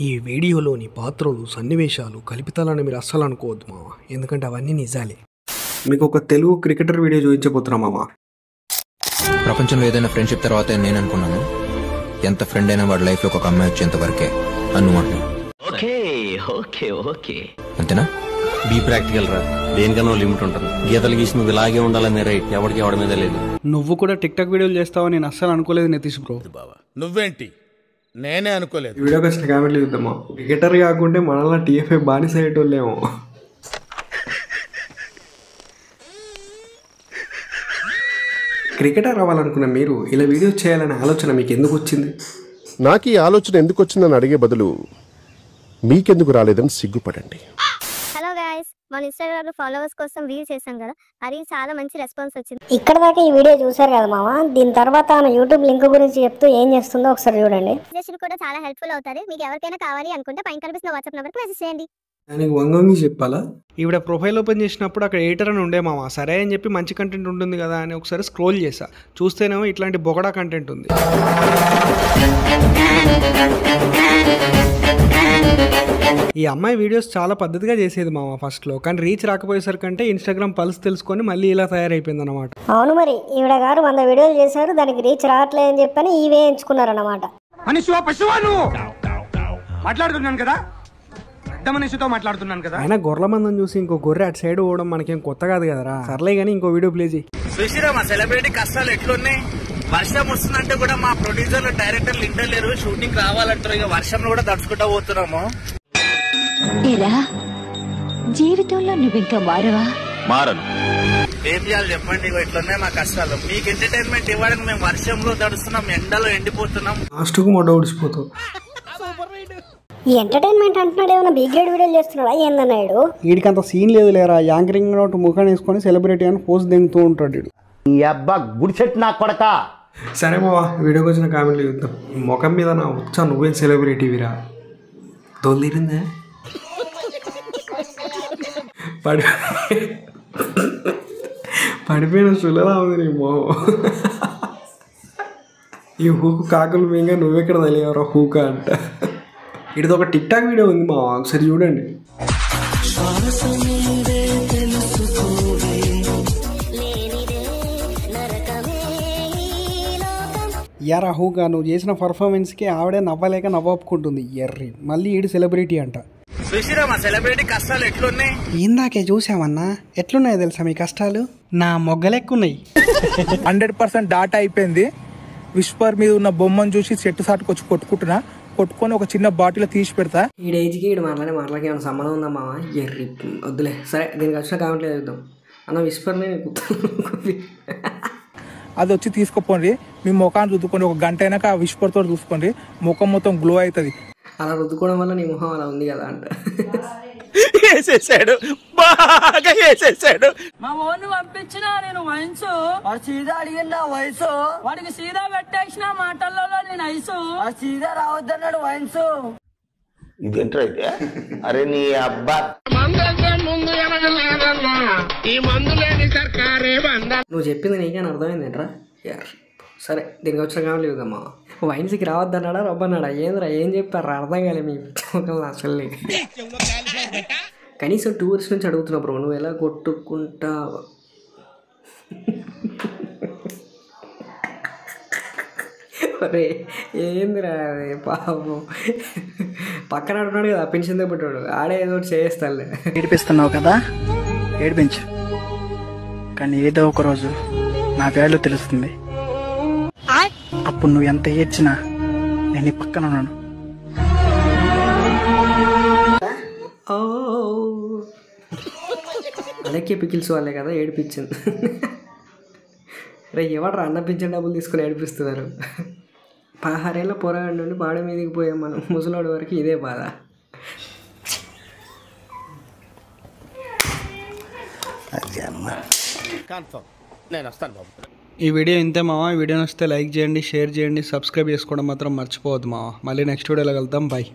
ఈ వీడియోలోని పాత్రలు సన్నివేశాలు కల్పితాలని మీరు అస్సలు అనుకోవద్దు మామ, ఎందుకంటే అవన్నీ నిజాలే. మీకు ఒక తెలుగు క్రికెటర్ వీడియో చూపించబోతున్నా మామ. ప్రపంచంలో ఏదైనా ఫ్రెండ్షిప్ తర్వాత నేను అనుకున్నాను, ఎంత ఫ్రెండ్ అయినా వాడి లైఫ్ లో ఒక అమ్మాయి వచ్చేంత వరకే అన్నమాట. అంతేనా? బీ ప్రాక్టికల్ రా, దేనికన్నా లిమిట్ ఉంటుంది. గీతలు గీసి నువ్వు ఇలాగే ఉండాలనే రైట్ ఎవరికి ఎవడ మీద లేదు. నువ్వు కూడా టిక్ టాక్ వీడియోలు చేస్తావని నేను అస్సలు అనుకోలేదు నితీష్ బ్రో. బాబా నువ్వేంటి, నేనే అనుకోలేదు. వీడియోకి వచ్చిన కామెంట్లు చూద్దామా. క్రికెటర్ కాకుంటే మనల్ని టీఎఫ్ఐ బానిస అయ్యేటోళ్ళేమో. క్రికెటర్ అవ్వాలనుకున్న మీరు ఇలా వీడియో చేయాలనే ఆలోచన మీకు ఎందుకు వచ్చింది? నాకు ఈ ఆలోచన ఎందుకు వచ్చిందని అడిగే బదులు మీకెందుకు రాలేదని సిగ్గుపడండి. హలో గైస్, మన ఇన్స్టాగ్రామ్ లో ఫాలోవర్స్ కోసం వీడియో చేశాం కదా, అది చాలా మంచి రెస్పాన్స్ వచ్చింది. ఇక్కడ దాకా ఈ వీడియో చూసారు కదా మామ, దీని తర్వాత ఆమె యూట్యూబ్ లింక్ గురించి చెప్తూ ఏం చేస్తుందో ఒకసారి చూడండి. సజెషన్ కూడా చాలా హెల్ప్ఫుల్ అవుతారు. మీకు ఎవరికైనా కావాలి అనుకుంటే పైన కనిపిస్తున్న వాట్సాప్ నెంబర్కి మెసేజ్ చేయండి. దానికి వంగంగి చెప్పాలా? ఈవిడ ప్రొఫైల్ ఓపెన్ చేసినప్పుడు అక్కడ ఎడిటర్ అని ఉండే మామ. సరే అని చెప్పి మంచి కంటెంట్ ఉంటుంది కదా అని ఒకసారి స్క్రోల్ చేసా, చూస్తేనేమో ఇట్లాంటి బొగడా కంటెంట్ ఉంది. ఈ అమ్మాయి వీడియోస్ చాలా పద్ధతిగా చేసేది మామ ఫస్ట్లో, కానీ రీచ్ రాకపోయేసరికంటే ఇన్స్టాగ్రామ్ పల్స్ తెలుసుకొని మళ్ళీ ఇలా తయారైపోయింది అనమాట. అవును మరి, ఈవిడ గారు 100 వీడియోలు చేశారు, దానికి రీచ్ రావట్లేదు అని చెప్పని ఈవే ఎంచుకున్నారన్నమాట. మాట్లాడుతున్నాను కదా, మనిషితో మాట్లాడుతున్నాను కదా. అయినా గొర్రెల మందం చూసి ఇంకో గొర్రె అటు సైడ్ పోవడం మనకేం కొత్త కాదు కదరా. సర్లే కానీ ఇంకో వీడియో ప్లే చేయి. చూసిరా మా సెలబ్రిటీ కష్టాలు ఎట్లున్నాయి. వర్షం వస్తుందంటే కూడా మా ప్రొడ్యూసర్లు డైరెక్టర్లు ఇంటర్లేరు, షూటింగ్ రావాలంటారు. ఇక వర్షంలో కూడా తడుచుకుంటా పోతున్నాము. జీవితంలో నువ్వు ఇంకా మారను. ఏం చేయాలి చెప్పండి, ఇట్లున్నాయి మా కష్టాలు. మీకు ఎంటర్టైన్మెంట్ ఇవ్వడానికి మేము వర్షంలో తడుస్తున్నాం, ఎండలో ఎండిపోతున్నాం. లాస్ట్కు మొట్ట ఓడిసిపోతావు. ఈ ఎంటర్టైన్మెంట్ అంటున్నాడు, ఏమైనా బి గ్రేడ్ వీడియోలు చేస్తున్నాడా ఏందన్నాడు. వీడికి అంత సీన్ లేదు లేరా, యాంకరింగ్ నోట్ ముఖాన్ని వేసుకొని సెలబ్రిటీ అని పోస్ట్ దింగుతూ ఉంటాడు. ఈ అబ్బా గుడిసెట్ నా కొడక. సరే మావా, వీడియోకి వచ్చిన కామెంట్లు చూద్దాం. ముఖం మీద నా వచ్చా నువ్వేం సెలబ్రిటీవిరా, తోలిరిందా పడిపోయిన సులలా ఉంది నీ మొహం. ఈ హూకు కాకులు మింగా నువ్వెక్కడ తెలియవరా హూక అంట. ఇది ఒక టిక్ టాక్ వీడియో ఉంది మా, ఒకసారి చూడండి. యారా హూగా, నువ్వు చేసిన పర్ఫార్మెన్స్కి ఆవిడే నవ్వలేక నవ్వుకుంటుంది. ఎర్రి మళ్ళీ ఈడు సెలబ్రిటీ అంట. చూసిరా మా సెలబ్రిటీ కష్టాలు ఎట్లున్నాయి. ఇందాకే చూసామన్నా, ఎట్లున్నాయో తెలుసా మీ కష్టాలు? నా మొగ్గలెక్కున్నాయి. 100% డాటా అయిపోయింది. విస్పర్ మీద ఉన్న బొమ్మను చూసి చెట్టు సాటుకు వచ్చి కొట్టుకొని ఒక చిన్న బాటిల్ తీసి పెడతా. ఈ డేజ్కి ఈడు మాటలకి ఏమైనా సంబంధం ఉందా మామ? ఎర్రి వద్దులే. సరే, దీనికి వచ్చిన కామెంట్లు చూద్దాం. అన్న విస్పర్ని అది వచ్చి తీసుకుపోండి, మీ ముఖాన్ని రుద్దుకోండి. ఒక గంట అయినాక ఆ విస్పర్ తోటి చూసుకోండి, ముఖం మొత్తం గ్లో అవుతుంది. అలా రుద్దుకోవడం వల్ల నీ ముఖం అలా ఉంది కదా అంట. వేసేసాడు, బాగా వేసేసాడు. మా ఓన్ను పంపించిన నేను వయసు సీదా అడిగిన వయసు, వాడికి సీదా పెట్టేసిన మాటల్లో నేను ఐసు సీదా రావద్దన్నాడు వయసు. ఇదేంటో అయితే, అరే నీ అబ్బా నువ్వు చెప్పింది నీకని అర్థమైంది ఏంట్రా? సరే, దీనికి వచ్చిన కామెంట్లు చూద్దామా. వైన్స్కి రావద్దన్నాడా రబ్బన్నాడా? ఏంద్రా ఏం చెప్పారా? అర్థం కాలే మీ అసలు. కనీసం 2 ఇయర్స్ నుంచి అడుగుతున్నా బ్రో, నువ్వు ఎలా కొట్టుకుంటావు? అరే ఏందిరా అదే పాపం, పక్కన అంటున్నాడు కదా పెన్షన్ పెట్టాడు, ఆడే ఏదో ఒకటి చేస్తానులే. ఏడిపిస్తున్నావు కదా, ఏడిపించు, కానీ ఏదో ఒక రోజు నా వాల్యూ తెలుస్తుంది. అప్పుడు నువ్వు ఎంత ఏడ్చినా నేను ఈ పక్కన ఉన్నాను. అలాగే పికిల్స్ వాళ్ళే కదా ఏడిపించింది. రే ఎవడరా అన్న పింఛన్ డబ్బులు తీసుకుని ఏడిపిస్తున్నారు? 16 ఏళ్ళ పోరాడి నుండి పాడ మీదకి పోయాం మనం, ముసలోడి వరకు ఇదే బాధ. నేను వస్తాను బాబు. ఈ వీడియో ఇంతే మావా. ఈ వీడియో నచ్చితే లైక్ చేయండి, షేర్ చేయండి, సబ్స్క్రైబ్ చేసుకోవడం మాత్రం మర్చిపోవద్దు మావా. మళ్ళీ నెక్స్ట్ వీడియోలో కలుద్దాం. బాయ్.